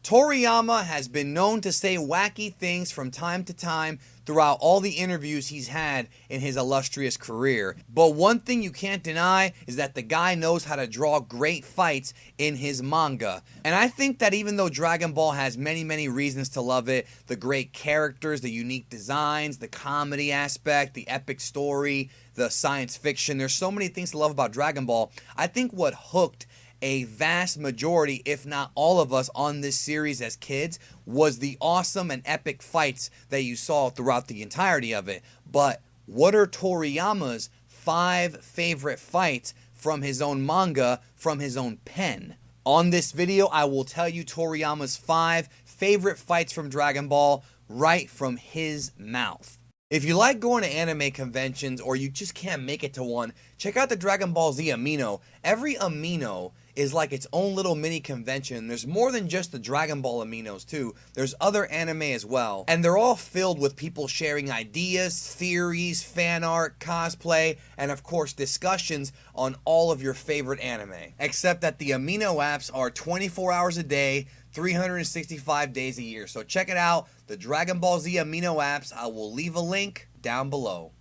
Toriyama has been known to say wacky things from time to time throughout all the interviews he's had in his illustrious career. But one thing you can't deny is that the guy knows how to draw great fights in his manga. And I think that even though Dragon Ball has many reasons to love it, the great characters, the unique designs, the comedy aspect, the epic story, the science fiction, there's so many things to love about Dragon Ball. I think what hooked a vast majority, if not all of us on this series as kids, was the awesome and epic fights that you saw throughout the entirety of it. But what are Toriyama's 5 favorite fights from his own manga, from his own pen? On this video, I will tell you Toriyama's 5 favorite fights from Dragon Ball right from his mouth. If you like going to anime conventions or you just can't make it to one, check out the Dragon Ball Z Amino. Every Amino is like its own little mini convention. There's more than just the Dragon Ball Aminos too. There's other anime as well. And they're all filled with people sharing ideas, theories, fan art, cosplay, and of course discussions on all of your favorite anime. Except that the Amino apps are 24 hours a day, 365 days a year. So check it out, the Dragon Ball Z Amino apps. I will leave a link down below.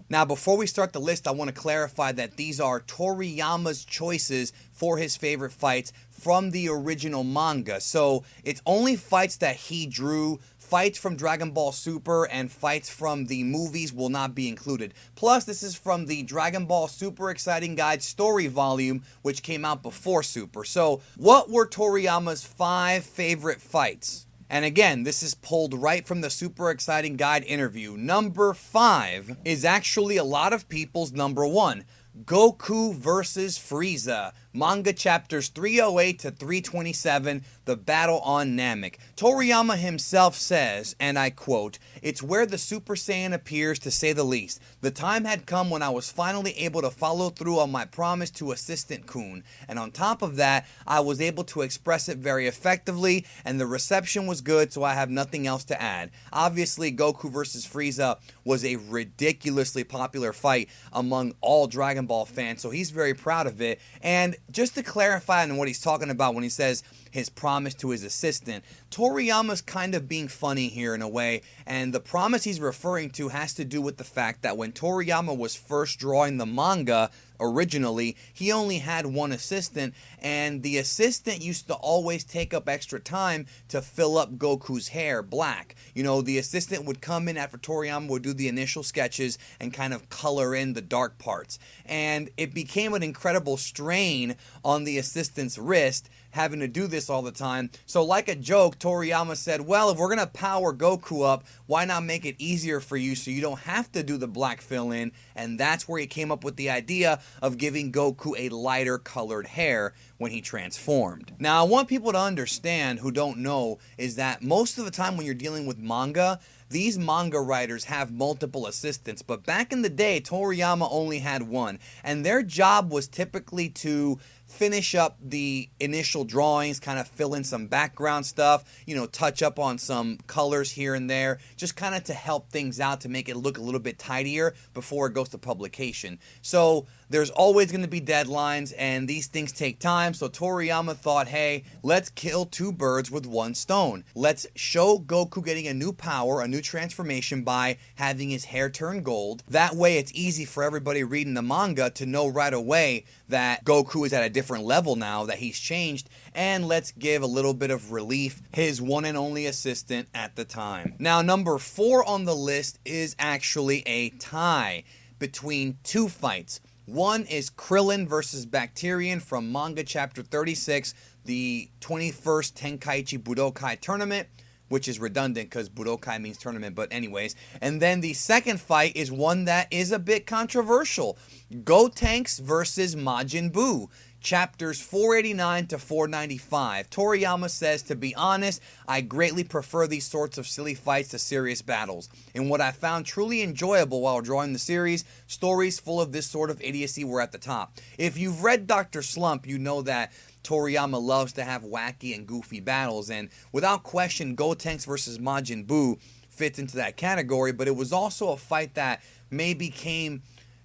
Now, before we start the list, I want to clarify that these are Toriyama's choices for his favorite fights from the original manga. So it's only fights that he drew. Fights from Dragon Ball Super and fights from the movies will not be included. Plus, this is from the Dragon Ball Super Exciting Guide story volume, which came out before Super. So, what were Toriyama's 5 favorite fights? And again, this is pulled right from the Super Exciting Guide interview. Number 5 is actually a lot of people's number 1. Goku versus Frieza. Manga chapters 308 to 327, the battle on Namek. Toriyama himself says, and I quote, "It's where the Super Saiyan appears, to say the least. The time had come when I was finally able to follow through on my promise to Assistant Kun. And on top of that, I was able to express it very effectively, and the reception was good, so I have nothing else to add." Obviously, Goku versus Frieza was a ridiculously popular fight among all Dragon Ball fans, so he's very proud of it. And just to clarify on what he's talking about when he says his promise to his assistant, Toriyama's kind of being funny here in a way, and the promise he's referring to has to do with the fact that when Toriyama was first drawing the manga originally, he only had one assistant, and the assistant used to always take up extra time to fill up Goku's hair black. You know, the assistant would come in after Toriyama would do the initial sketches and kind of color in the dark parts, and it became an incredible strain on the assistant's wrist having to do this all the time. So like a joke, Toriyama said, well, if we're going to power Goku up, why not make it easier for you so you don't have to do the black fill in? And that's where he came up with the idea of giving Goku a lighter colored hair when he transformed. Now, I want people to understand who don't know is that most of the time when you're dealing with manga, these manga writers have multiple assistants, but back in the day, Toriyama only had one, and their job was typically to finish up the initial drawings, kind of fill in some background stuff, you know, touch up on some colors here and there, just kind of to help things out to make it look a little bit tidier before it goes to publication. So there's always going to be deadlines, and these things take time, so Toriyama thought, hey, let's kill 2 birds with 1 stone. Let's show Goku getting a new power, a new transformation by having his hair turn gold. That way it's easy for everybody reading the manga to know right away that Goku is at a different level now, that he's changed, and let's give a little bit of relief, his one and only assistant at the time. Now, number 4 on the list is actually a tie between 2 fights. One is Krillin versus Bacterian from manga chapter 36, the 21st Tenkaichi Budokai tournament, which is redundant because Budokai means tournament, but anyways. And then the second fight is one that is a bit controversial. Gotenks versus Majin Buu. Chapters 489 to 495. Toriyama says, to be honest, I greatly prefer these sorts of silly fights to serious battles. And what I found truly enjoyable while drawing the series, stories full of this sort of idiocy were at the top. If you've read Dr. Slump, you know that Toriyama loves to have wacky and goofy battles, and without question, Gotenks versus Majin Buu fits into that category, but it was also a fight that maybe came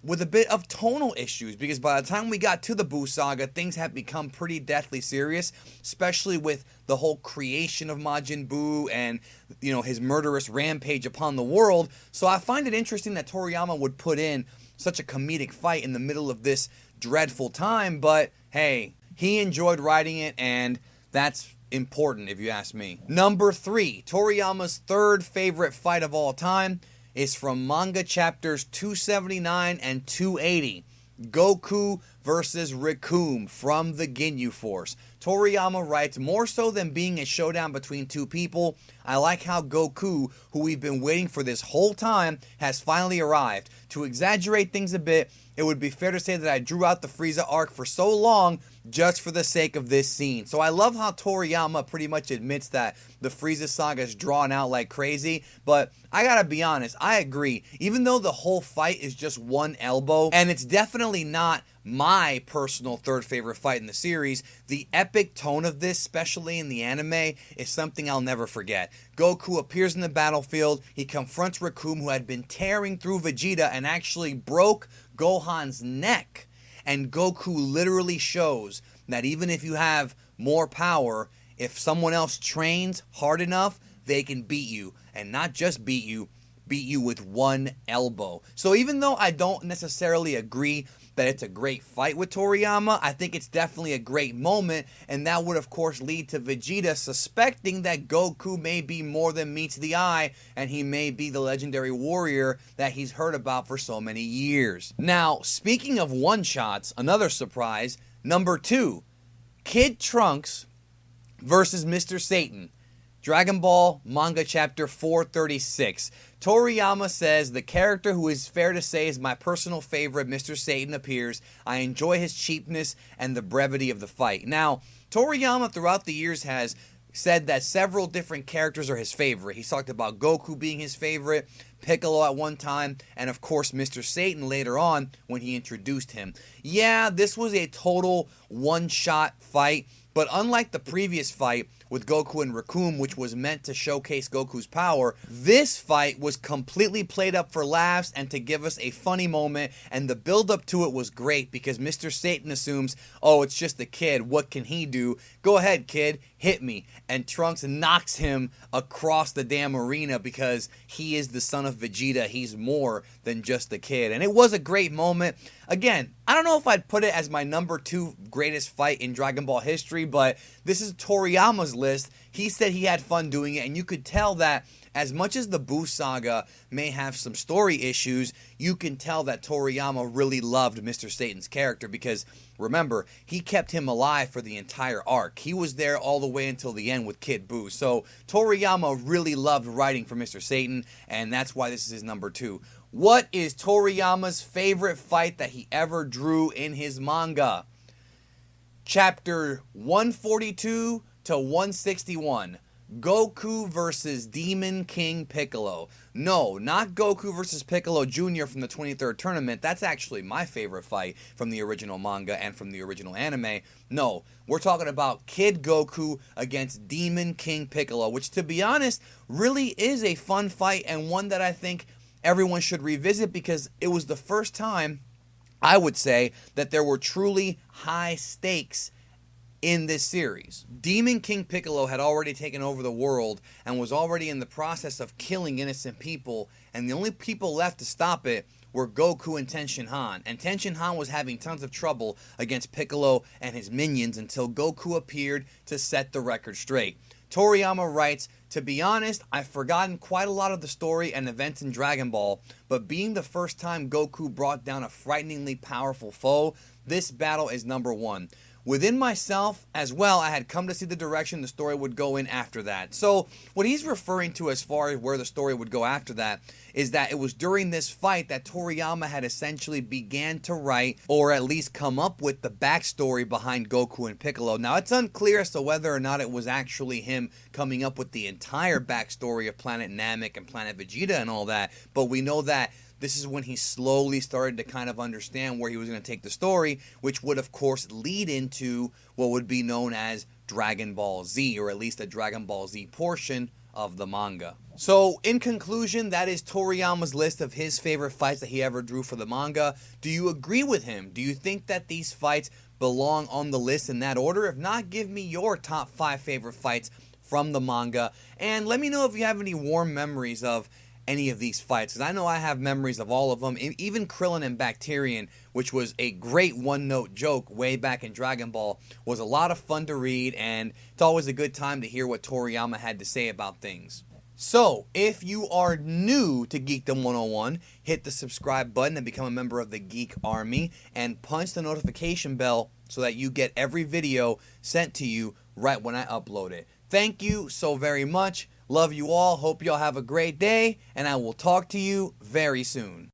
with a bit of tonal issues, because by the time we got to the Buu saga, things had become pretty deathly serious, especially with the whole creation of Majin Buu and, you know, his murderous rampage upon the world. So I find it interesting that Toriyama would put in such a comedic fight in the middle of this dreadful time, but hey, he enjoyed writing it, and that's important if you ask me. Number 3, Toriyama's third favorite fight of all time is from manga chapters 279 and 280. Goku versus Recoome from the Ginyu Force. Toriyama writes, more so than being a showdown between two people, I like how Goku, who we've been waiting for this whole time, has finally arrived. To exaggerate things a bit, it would be fair to say that I drew out the Frieza arc for so long just for the sake of this scene. So I love how Toriyama pretty much admits that the Frieza saga is drawn out like crazy, but I gotta be honest, I agree. Even though the whole fight is just one elbow, and it's definitely not my personal third favorite fight in the series, the epic tone of this, especially in the anime, is something I'll never forget. Goku appears in the battlefield, he confronts Recoome, who had been tearing through Vegeta and actually broke Gohan's neck. And Goku literally shows that even if you have more power, if someone else trains hard enough, they can beat you. And not just beat you with one elbow. So even though I don't necessarily agree that it's a great fight with Toriyama, I think it's definitely a great moment, and that would of course lead to Vegeta suspecting that Goku may be more than meets the eye, and he may be the legendary warrior that he's heard about for so many years. Now, speaking of one-shots, another surprise, number 2, Kid Trunks versus Mr. Satan. Dragon Ball Manga Chapter 436. Toriyama says, the character who is fair to say is my personal favorite, Mr. Satan, appears. I enjoy his cheapness and the brevity of the fight. Now, Toriyama throughout the years has said that several different characters are his favorite. He's talked about Goku being his favorite, Piccolo at one time, and of course Mr. Satan later on when he introduced him. Yeah, this was a total one-shot fight, but unlike the previous fight with Goku and Recoome, which was meant to showcase Goku's power, this fight was completely played up for laughs and to give us a funny moment, and the build-up to it was great because Mr. Satan assumes, oh, it's just a kid, what can he do? Go ahead, kid, hit me. And Trunks knocks him across the damn arena because he is the son of Vegeta. He's more than just a kid. And it was a great moment. Again, I don't know if I'd put it as my number 2 greatest fight in Dragon Ball history, but this is Toriyama's list. He said he had fun doing it, and you could tell that as much as the Buu saga may have some story issues, you can tell that Toriyama really loved Mr. Satan's character because, remember, he kept him alive for the entire arc. He was there all the way until the end with Kid Buu. So Toriyama really loved writing for Mr. Satan, and that's why this is his number 2. What is Toriyama's favorite fight that he ever drew in his manga? Chapter 142 to 161. Goku versus Demon King Piccolo. No, not Goku versus Piccolo Jr. from the 23rd tournament. That's actually my favorite fight from the original manga and from the original anime. No, we're talking about Kid Goku against Demon King Piccolo, which, to be honest, really is a fun fight and one that I think everyone should revisit because it was the first time, I would say, that there were truly high stakes in this series. Demon King Piccolo had already taken over the world and was already in the process of killing innocent people, and the only people left to stop it were Goku and Tenshin Han. And Tenshin Han was having tons of trouble against Piccolo and his minions until Goku appeared to set the record straight. Toriyama writes, to be honest, I've forgotten quite a lot of the story and events in Dragon Ball, but being the first time Goku brought down a frighteningly powerful foe, this battle is number 1. Within myself, as well, I had come to see the direction the story would go in after that. So, what he's referring to as far as where the story would go after that is that it was during this fight that Toriyama had essentially began to write, or at least come up with, the backstory behind Goku and Piccolo. Now, it's unclear as to whether or not it was actually him coming up with the entire backstory of Planet Namek and Planet Vegeta and all that, but we know that this is when he slowly started to kind of understand where he was going to take the story, which would, of course, lead into what would be known as Dragon Ball Z, or at least a Dragon Ball Z portion of the manga. So, in conclusion, that is Toriyama's list of his favorite fights that he ever drew for the manga. Do you agree with him? Do you think that these fights belong on the list in that order? If not, give me your top 5 favorite fights from the manga. And let me know if you have any warm memories of any of these fights, because I know I have memories of all of them, even Krillin and Bacterian, which was a great one-note joke way back in Dragon Ball, was a lot of fun to read, and it's always a good time to hear what Toriyama had to say about things. So, if you are new to Geekdom 101, hit the subscribe button and become a member of the Geek Army, and punch the notification bell so that you get every video sent to you right when I upload it. Thank you so very much. Love you all. Hope you all have a great day, and I will talk to you very soon.